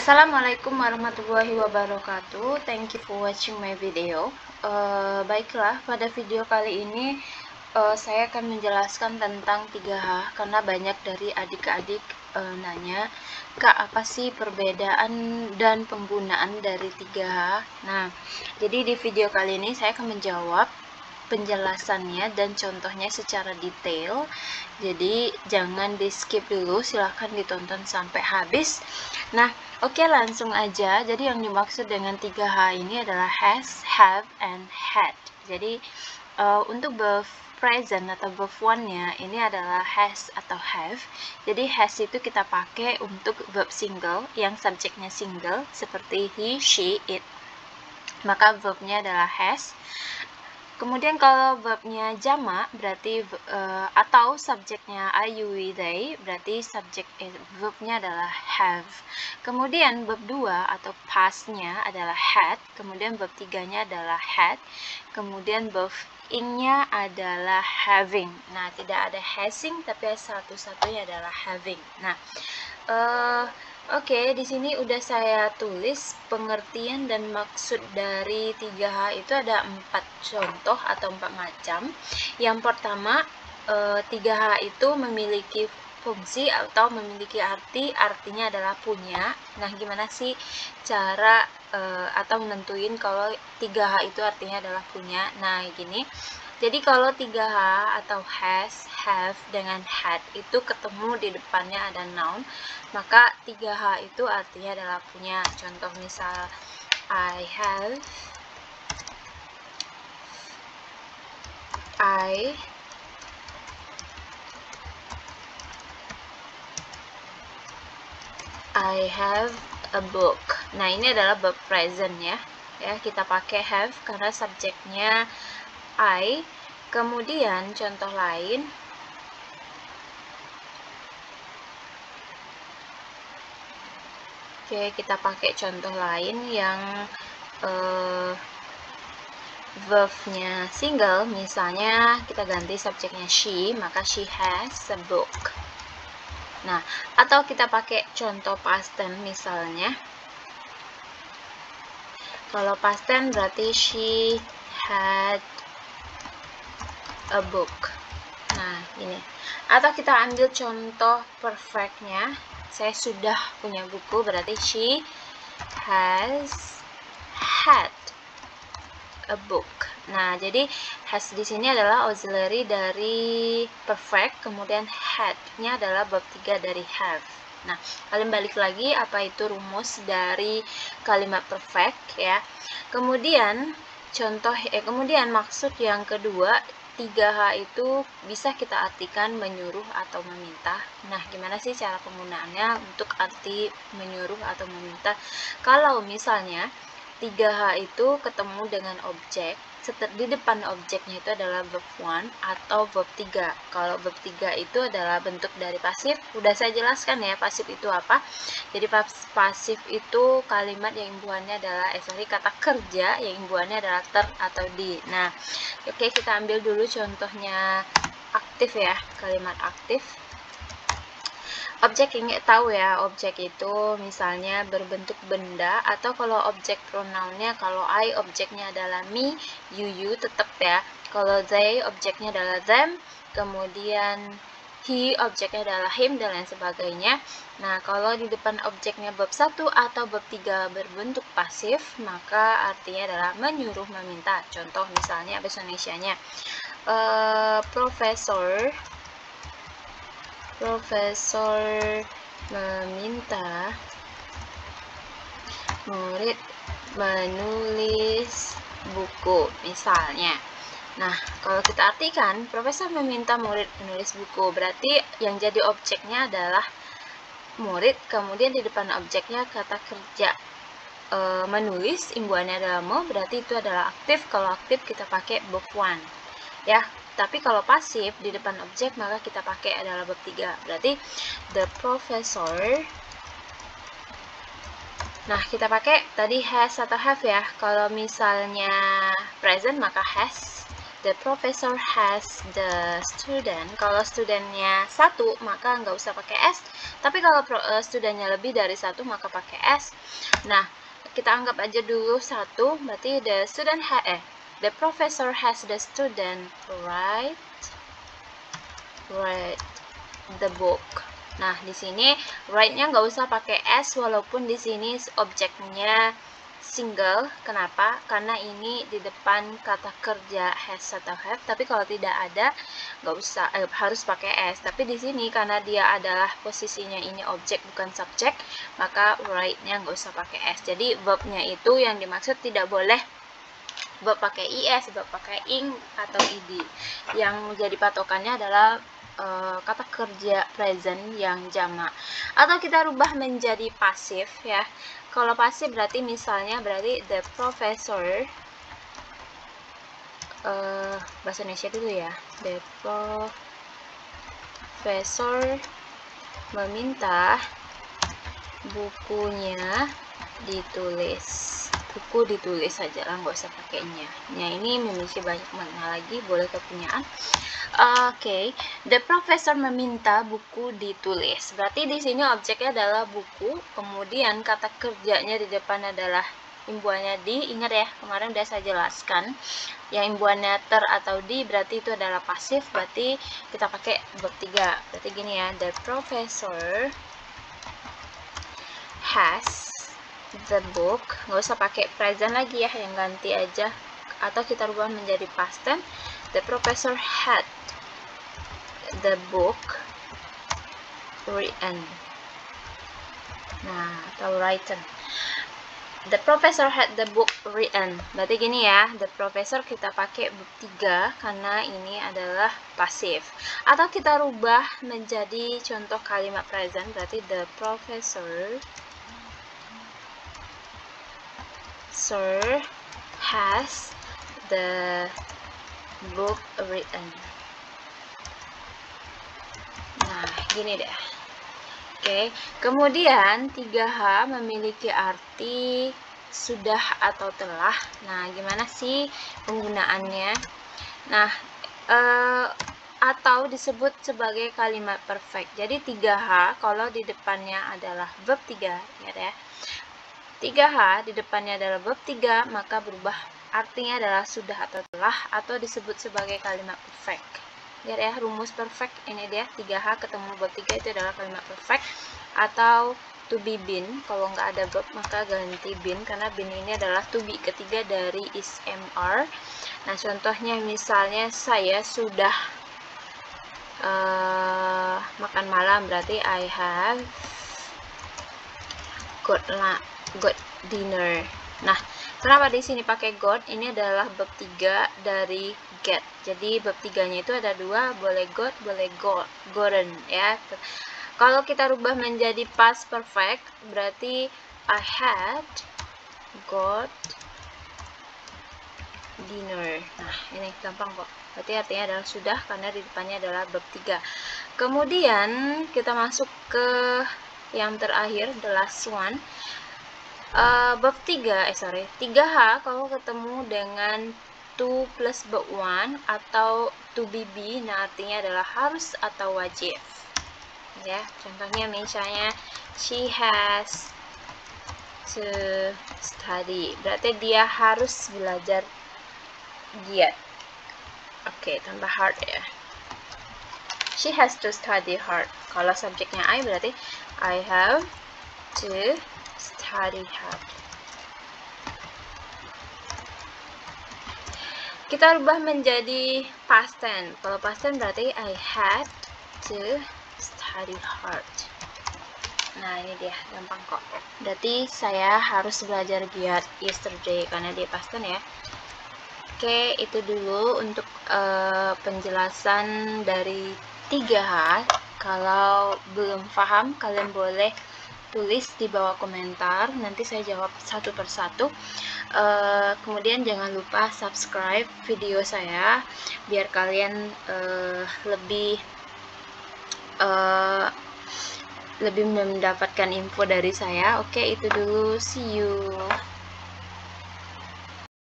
Assalamualaikum warahmatullahi wabarakatuh. Thank you for watching my video. Baiklah, pada video kali ini saya akan menjelaskan tentang 3H karena banyak dari adik-adik nanya, Kak, apa sih perbedaan dan penggunaan dari 3H? Nah, jadi di video kali ini saya akan menjawab penjelasannya dan contohnya secara detail. Jadi jangan di skip dulu, silahkan ditonton sampai habis. Nah, oke, langsung aja. Jadi yang dimaksud dengan 3H ini adalah has, have, and had. Jadi untuk verb present atau verb one-nya ini adalah has atau have. Jadi has itu kita pakai untuk verb single yang subjeknya single seperti he, she, it. Maka verbnya adalah has. Kemudian kalau verbnya jamak berarti atau subjeknya I, you, we, they, berarti verbnya adalah have. Kemudian verb 2 atau pastnya adalah had. Kemudian verb 3-nya adalah had. Kemudian verb ing-nya adalah having. Nah, tidak ada having tapi satu-satunya adalah having. Nah, oke, di sini udah saya tulis pengertian dan maksud dari 3H itu ada 4 contoh atau 4 macam. Yang pertama, 3H itu memiliki fungsi atau memiliki artinya adalah punya. Nah, gimana sih cara atau menentuin kalau 3H itu artinya adalah punya? Nah, gini. Jadi kalau 3H atau has, have, dengan had itu ketemu di depannya ada noun, maka 3H itu artinya adalah punya. Contoh misal, I have, I have a book. Nah, ini adalah verb present ya. Ya, kita pakai have karena subjeknya I. Kemudian contoh lain, oke, kita pakai contoh lain yang verbnya single, misalnya kita ganti subjeknya she, maka she has a book. Nah, atau kita pakai contoh past tense misalnya. Kalau past tense berarti she had a book. Nah, ini. Atau kita ambil contoh perfectnya. Saya sudah punya buku, berarti she has had a book. Nah, jadi has di sini adalah auxiliary dari perfect, kemudian had-nya adalah verb 3 dari have. Nah, kalian balik lagi apa itu rumus dari kalimat perfect ya. Kemudian kemudian maksud yang kedua, 3H itu bisa kita artikan menyuruh atau meminta. Nah, gimana sih cara penggunaannya untuk arti menyuruh atau meminta? Kalau misalnya 3H itu ketemu dengan objek, di depan objeknya itu adalah verb 1 atau verb 3. Kalau verb 3 itu adalah bentuk dari pasif. Udah saya jelaskan ya pasif itu apa. Jadi pasif itu kalimat yang imbuhannya adalah kata kerja yang imbuhannya adalah ter atau di. Nah, oke, kita ambil dulu contohnya aktif ya, kalimat aktif. Objek, ingat tahu ya, objek itu misalnya berbentuk benda, atau kalau objek pronounnya, kalau I objeknya adalah me, you tetap ya. Kalau they objeknya adalah them, kemudian he objeknya adalah him, dan lain sebagainya. Nah, kalau di depan objeknya verb 1 atau verb 3 berbentuk pasif, maka artinya adalah menyuruh, meminta. Contoh misalnya bahasa Indonesianya, Profesor meminta murid menulis buku, misalnya. Nah, kalau kita artikan, profesor meminta murid menulis buku, berarti yang jadi objeknya adalah murid, kemudian di depan objeknya kata kerja menulis, imbuhannya adalah mo, berarti itu adalah aktif. Kalau aktif kita pakai verb 1 ya. Tapi kalau pasif di depan objek maka kita pakai adalah verb 3. Berarti the professor. Nah, kita pakai tadi has atau have ya. Kalau misalnya present maka has. the professor has the student. Kalau studentnya 1 maka nggak usah pakai s, tapi kalau studentnya lebih dari 1 maka pakai s. Nah, kita anggap aja dulu 1, berarti the professor has the student write the book. Nah, di sini write-nya nggak usah pakai s, walaupun di sini objeknya single. Kenapa? Karena ini di depan kata kerja has atau have. Tapi kalau tidak ada, nggak usah, harus pakai s. Tapi di sini karena dia adalah posisinya ini objek bukan subjek, maka write-nya nggak usah pakai s. Jadi verb-nya itu yang dimaksud tidak boleh verb pakai is, verb pakai ing atau id. Yang jadi patokannya adalah kata kerja present yang jamak. Atau kita rubah menjadi pasif ya. Kalau pasif berarti misalnya the professor, bahasa Indonesia dulu ya. The professor meminta bukunya ditulis. Buku ditulis saja lah, nggak usah pakainya. Nah, ini memiliki banyak makna lagi, boleh kepunyaan. Oke, the professor meminta buku ditulis. Berarti di sini objeknya adalah buku, kemudian kata kerjanya di depan adalah imbuhannya di. Ingat ya, kemarin udah saya jelaskan. Yang imbuhannya ter atau di berarti itu adalah pasif, berarti kita pakai verb 3. Berarti gini ya, the professor has the book. Nggak usah pakai present lagi ya, yang ganti aja. Atau kita rubah menjadi past tense. The professor had the book written. Nah, atau written. The professor had the book written. Berarti gini ya, the professor kita pakai verb 3 karena ini adalah pasif. Atau kita rubah menjadi contoh kalimat present, berarti the professor has the book written. Nah, gini deh. Oke, kemudian 3H memiliki arti sudah atau telah. Nah, gimana sih penggunaannya? Nah, atau disebut sebagai kalimat perfect. Jadi 3H kalau di depannya adalah verb 3, ya. 3H di depannya adalah verb 3, maka berubah artinya adalah sudah atau telah, atau disebut sebagai kalimat perfect. Lihat ya, rumus perfect ini dia, 3H ketemu verb 3 itu adalah kalimat perfect. Atau to be been, kalau nggak ada verb maka ganti been, karena been ini adalah to be ketiga dari is mr. Nah, contohnya misalnya saya sudah makan malam, berarti I have got dinner. Nah, kenapa di sini pakai got? Ini adalah verb 3 dari get. Jadi verb 3-nya itu ada 2, boleh got, boleh gotten ya. Kalau kita rubah menjadi past perfect, berarti I had got dinner. Nah, ini gampang kok. Berarti artinya adalah sudah karena di depannya adalah verb 3. Kemudian kita masuk ke yang terakhir, the last one. Verb 3H kalau ketemu dengan to plus verb 1 atau to be, nah artinya adalah harus atau wajib. Ya, contohnya misalnya she has to study, berarti dia harus belajar giat. Oke, tambah hard ya. She has to study hard. Kalau subjeknya I berarti I have to study hard. Kita rubah menjadi past tense. Kalau past tense berarti I had to study hard. Nah, ini dia, gampang kok. Berarti saya harus belajar giat yesterday karena dia past tense ya. Oke, itu dulu untuk penjelasan dari 3H. Kalau belum paham, kalian boleh tulis di bawah komentar, nanti saya jawab satu persatu. Kemudian jangan lupa subscribe video saya biar kalian lebih mendapatkan info dari saya. Oke, itu dulu, see you.